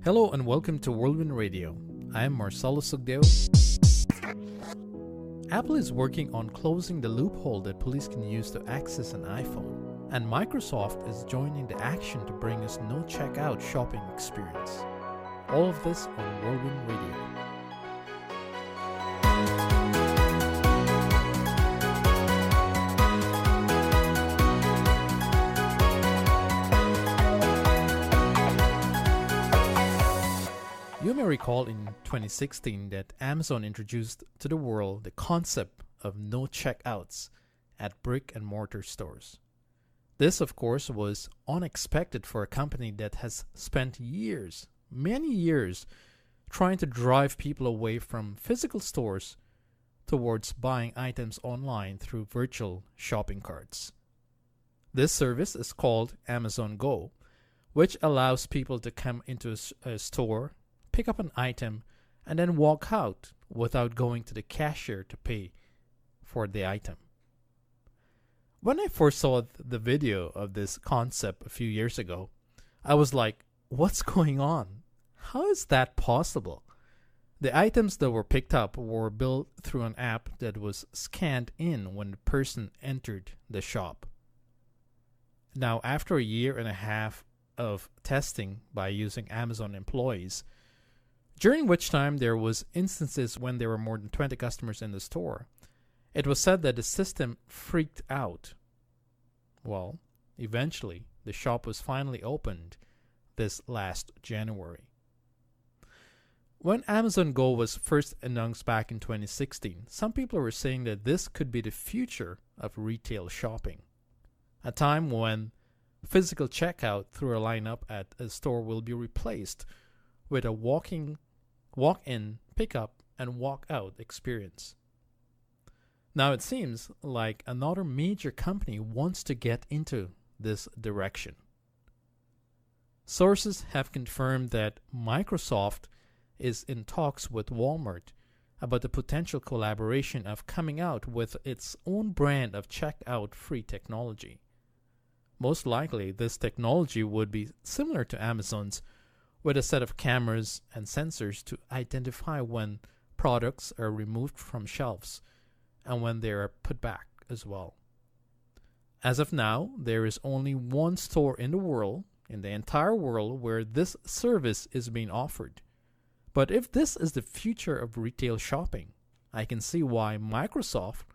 Hello and welcome to Whirlwind Radio. I am Marcell Sukhdeo. Apple is working on closing the loophole that police can use to access an iPhone, and Microsoft is joining the action to bring us no checkout shopping experience. All of this on Whirlwind Radio. You may recall in 2016 that Amazon introduced to the world the concept of no checkouts at brick and mortar stores. This, of course, was unexpected for a company that has spent years, many years, trying to drive people away from physical stores towards buying items online through virtual shopping carts. This service is called Amazon Go, which allows people to come into a store, pick up an item, and then walk out without going to the cashier to pay for the item. When I first saw the video of this concept a few years ago, I was like, what's going on? How is that possible? The items that were picked up were built through an app that was scanned in when the person entered the shop. Now, after a year and a half of testing by using Amazon employees, during which time there was instances when there were more than 20 customers in the store, it was said that the system freaked out. Well, eventually, the shop was finally opened this last January. When Amazon Go was first announced back in 2016, some people were saying that this could be the future of retail shopping, a time when physical checkout through a lineup at a store will be replaced with a walk-in, pick up, and walk out experience. Now it seems like another major company wants to get into this direction. Sources have confirmed that Microsoft is in talks with Walmart about the potential collaboration of coming out with its own brand of checkout free technology. Most likely, this technology would be similar to Amazon's, with a set of cameras and sensors to identify when products are removed from shelves and when they are put back as well. As of now, there is only one store in the entire world, where this service is being offered. But if this is the future of retail shopping, I can see why Microsoft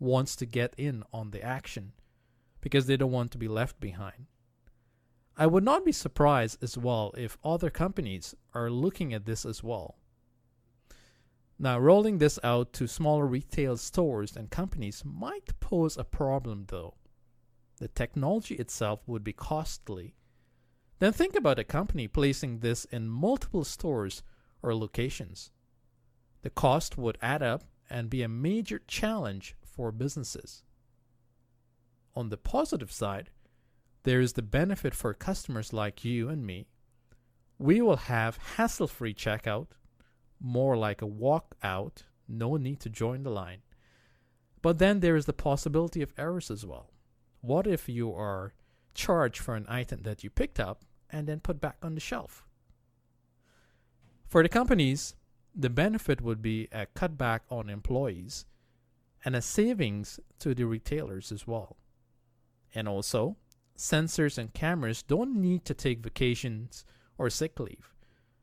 wants to get in on the action, because they don't want to be left behind. I would not be surprised as well if other companies are looking at this as well. Now, rolling this out to smaller retail stores and companies might pose a problem though. The technology itself would be costly. Then think about a company placing this in multiple stores or locations. The cost would add up and be a major challenge for businesses. On the positive side, there is the benefit for customers like you and me. We will have hassle-free checkout, more like a walk-out, no need to join the line. But then there is the possibility of errors as well. What if you are charged for an item that you picked up and then put back on the shelf? For the companies, the benefit would be a cutback on employees and a savings to the retailers as well. And also, sensors and cameras don't need to take vacations or sick leave.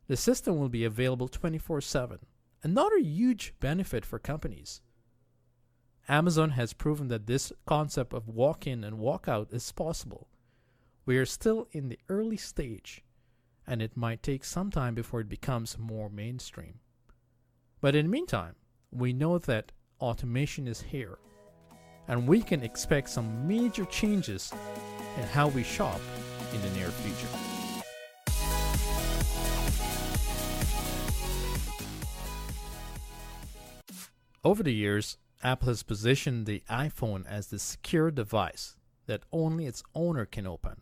The system will be available 24/7. Another huge benefit for companies. Amazon has proven that this concept of walk-in and walk-out is possible. We are still in the early stage, and it might take some time before it becomes more mainstream. But in the meantime, we know that automation is here, and we can expect some major changes in how we shop in the near future. Over the years, Apple has positioned the iPhone as the secure device that only its owner can open.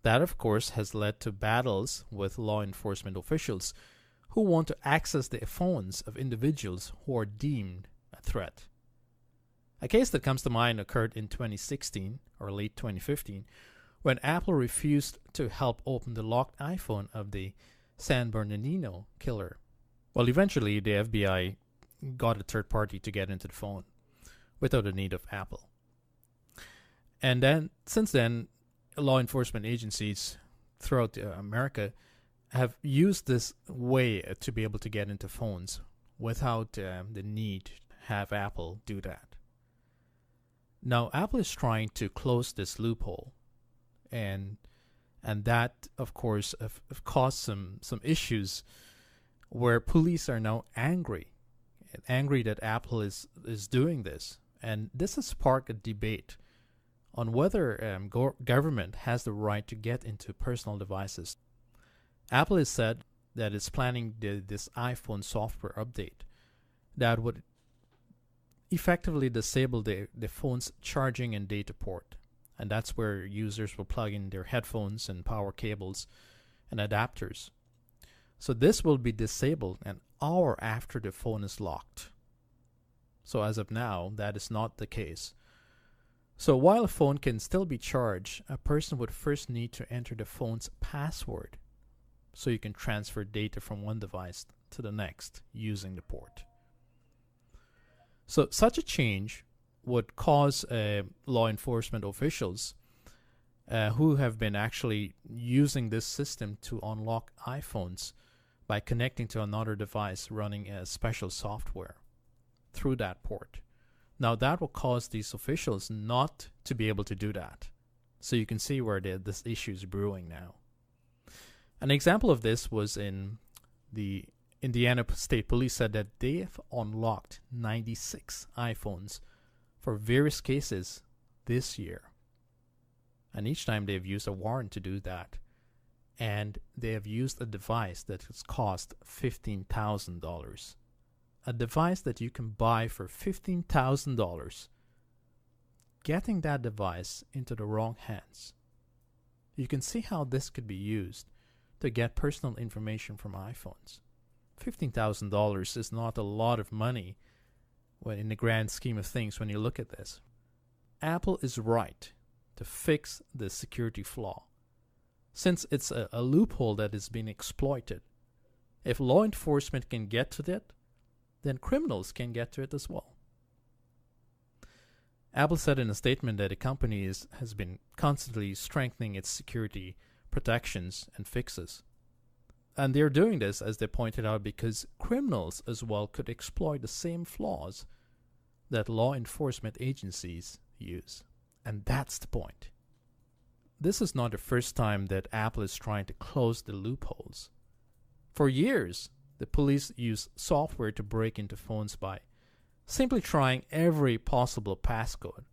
That, of course, has led to battles with law enforcement officials who want to access the phones of individuals who are deemed a threat. A case that comes to mind occurred in 2016 or late 2015 when Apple refused to help open the locked iPhone of the San Bernardino killer. Well, eventually the FBI got a third party to get into the phone without the need of Apple. And then, since then, law enforcement agencies throughout America have used this way to be able to get into phones without the need to have Apple do that. Now, Apple is trying to close this loophole, and that, of course, have caused some issues where police are now angry that Apple is doing this. And this has sparked a debate on whether government has the right to get into personal devices. Apple has said that it's planning this iPhone software update that would effectively disable the phone's charging and data port. And that's where users will plug in their headphones and power cables and adapters. So this will be disabled an hour after the phone is locked. So as of now, that is not the case. So while a phone can still be charged, a person would first need to enter the phone's password so you can transfer data from one device to the next using the port. So such a change would cause law enforcement officials who have been actually using this system to unlock iPhones by connecting to another device running a special software through that port. Now that will cause these officials not to be able to do that. So you can see where this issue is brewing now. An example of this was in the Indiana State Police said that they have unlocked 96 iPhones for various cases this year. And each time they've used a warrant to do that. And they have used a device that has cost $15,000. A device that you can buy for $15,000. Getting that device into the wrong hands. You can see how this could be used to get personal information from iPhones. $15,000 is not a lot of money when in the grand scheme of things when you look at this. Apple is right to fix the security flaw, since it's a loophole that is being exploited. If law enforcement can get to that, then criminals can get to it as well. Apple said in a statement that the company has been constantly strengthening its security protections and fixes. And they're doing this, as they pointed out, because criminals as well could exploit the same flaws that law enforcement agencies use. And that's the point. This is not the first time that Apple is trying to close the loopholes. For years, the police use software to break into phones by simply trying every possible passcode.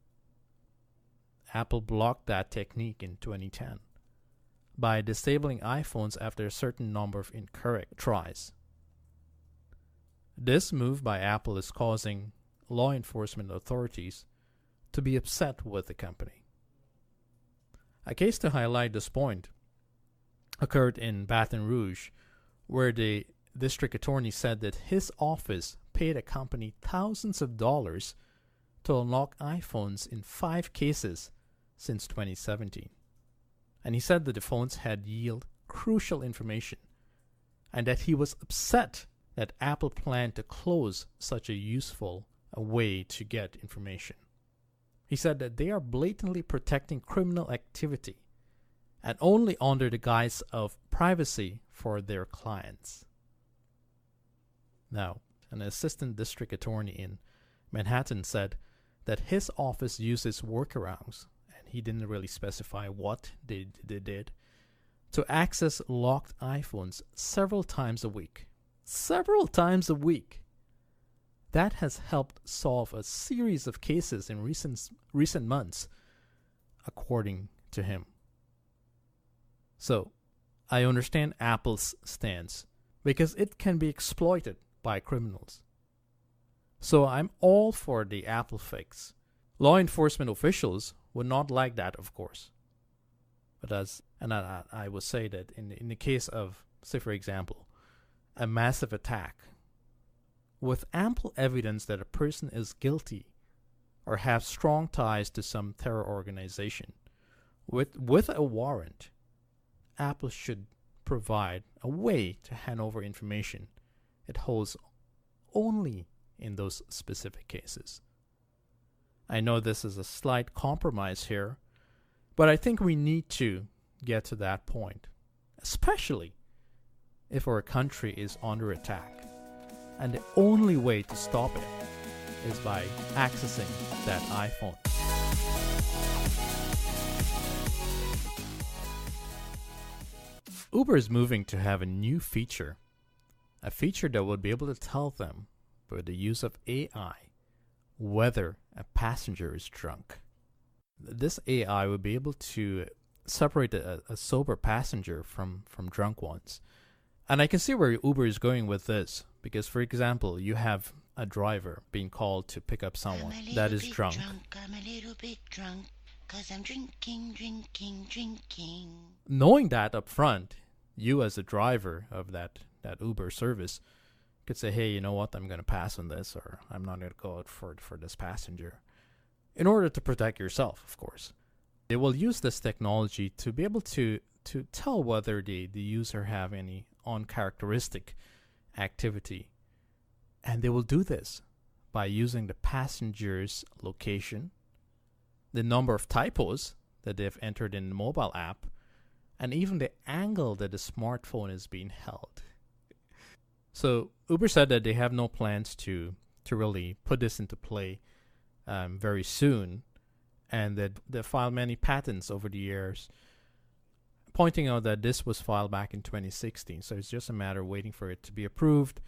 Apple blocked that technique in 2010 by disabling iPhones after a certain number of incorrect tries. This move by Apple is causing law enforcement authorities to be upset with the company. A case to highlight this point occurred in Baton Rouge, where the district attorney said that his office paid a company thousands of dollars to unlock iPhones in 5 cases since 2017. And he said that the phones had yielded crucial information and that he was upset that Apple planned to close such a useful way to get information. He said that they are blatantly protecting criminal activity and only under the guise of privacy for their clients. Now, an assistant district attorney in Manhattan said that his office uses workarounds, and he didn't really specify what they did, to access locked iPhones several times a week. Several times a week! That has helped solve a series of cases in recent months, according to him. So, I understand Apple's stance, because it can be exploited by criminals. So I'm all for the Apple fix. Law enforcement officials would not like that, of course. But I will say that in the case of, say for example, a massive attack, with ample evidence that a person is guilty or have strong ties to some terror organization, with a warrant, Apple should provide a way to hand over information, it holds only in those specific cases. I know this is a slight compromise here, but I think we need to get to that point, especially if our country is under attack. And the only way to stop it is by accessing that iPhone. Uber is moving to have a new feature, a feature that would be able to tell them, with the use of AI, whether a passenger is drunk. This AI would be able to separate a sober passenger from drunk ones. And I can see where Uber is going with this, because, for example, you have a driver being called to pick up someone that is drunk. I'm a little bit drunk, 'cause I'm drinking. Knowing that up front, you as a driver of that Uber service could say, hey, you know what, I'm going to pass on this, or I'm not going to go out for this passenger, in order to protect yourself, of course. They will use this technology to be able to tell whether the user have any uncharacteristic activity. And they will do this by using the passenger's location, the number of typos that they've entered in the mobile app, and even the angle that the smartphone is being held. So Uber said that they have no plans to really put this into play very soon, and that they filed many patents over the years, pointing out that this was filed back in 2016. So it's just a matter of waiting for it to be approved,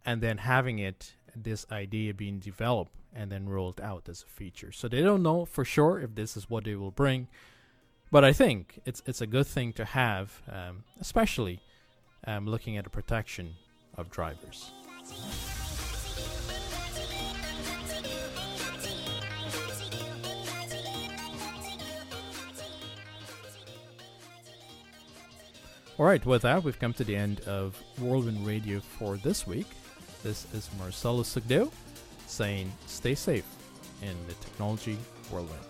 and then having this idea being developed and then rolled out as a feature. So they don't know for sure if this is what they will bring, but I think it's a good thing to have, especially looking at the protection of drivers. All right, with that, we've come to the end of Whirlwind Radio for this week. This is Marcell Sukhdeo saying stay safe in the technology whirlwind.